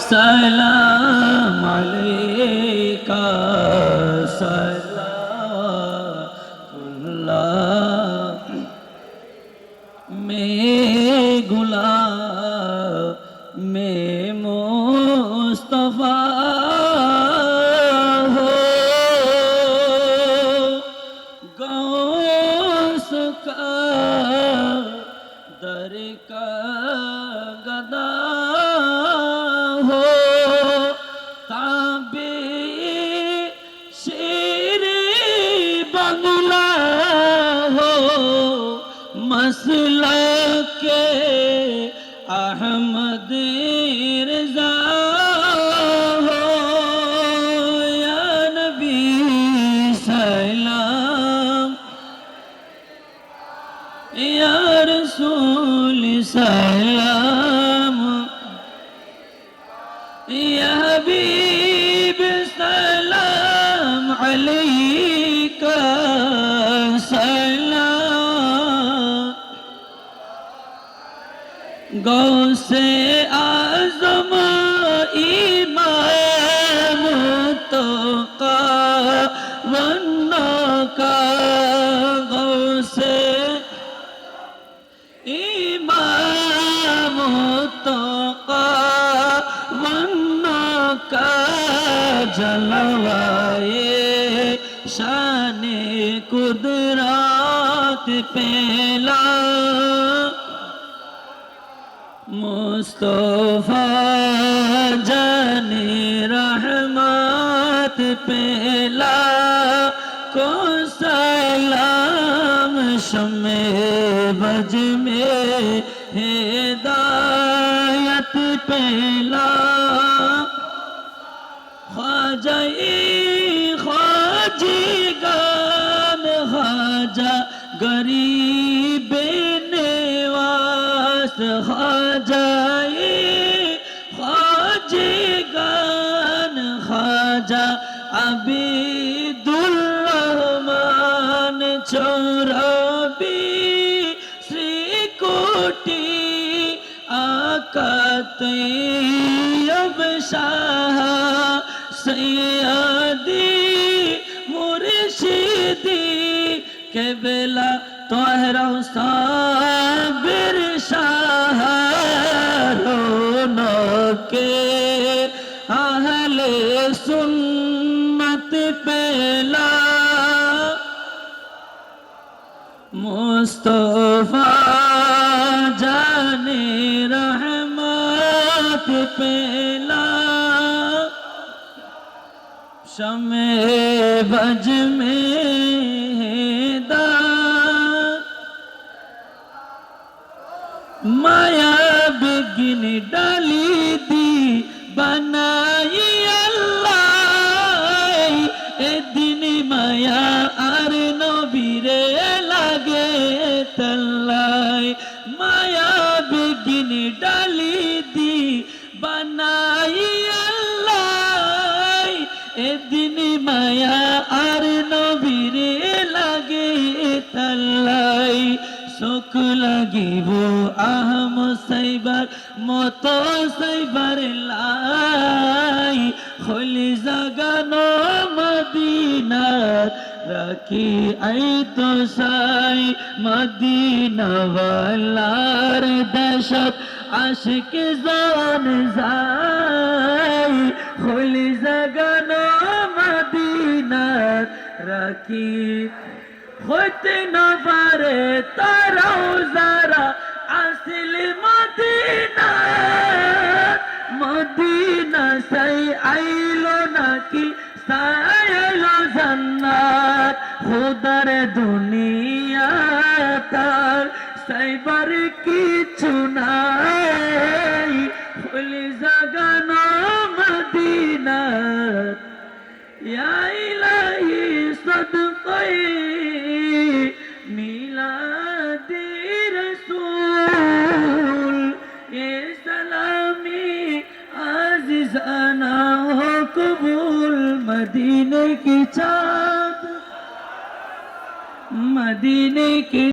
सलाम अलैका सलातुल्लाह मैं गुलाम मैं मुस्तफा हो गौस का दर का गदा हो ताबे शेर बंगला हो मसला के अहमद रजा हो या नबी सलाम या रसूल सलाम या हबीब सलाम अलैका सलाम गौसे आज़म इमाम तो का वन्ना का गौसे इमाम तो का वन्ना का जलवाए शाने कुदरत पेला मुस्तफा जाने रहमत पेला को सलाम शमे बज में हिदायत पेला ख्वाजा ख्वाजी गान ख्वाजा गरीब नेवास ख्वाजाए ख्वाजी गान ख्वाजा अबीदुल रहमान चौराबी श्री कोटि आका तैयब शाह सैयदी मुर्शिदी केबला तोहरा साबिर शाह रोनो के अहले सुन्नत पेला मुस्तफा जाने रहमत पेला शमे बज में माया बिगिन डाली दी बनाई अल्लाह ए दिन माया आर नबीरे लागे तल्लाई माया बिगिन डाली दी बनाई अल्लाह ए दिन माया आर नबीरे लागे तल्लाई सुख লাগিব আহম সাইবার মতো সাইবার লাই খলি জাগানো মদিনার রাখি আই তো সাই মদিনাওয়ালার দেশত আশিক জান যাই খলি জাগানো মদিনার রাখি হইতে না পারে তারাও যারা আসিল মদিনা মদিনা সাই আইলো নাকি সাইলো জান্নাত খোদার দুনিয়া তার সাইবার কিছু নাই খুলি জাগানো মদিনা ইয়া ইলাহি সদকাই মিলাদি রসূল এ সালামি আজিজানা হো কবুল মদিনে কি চাঁদ मदीने के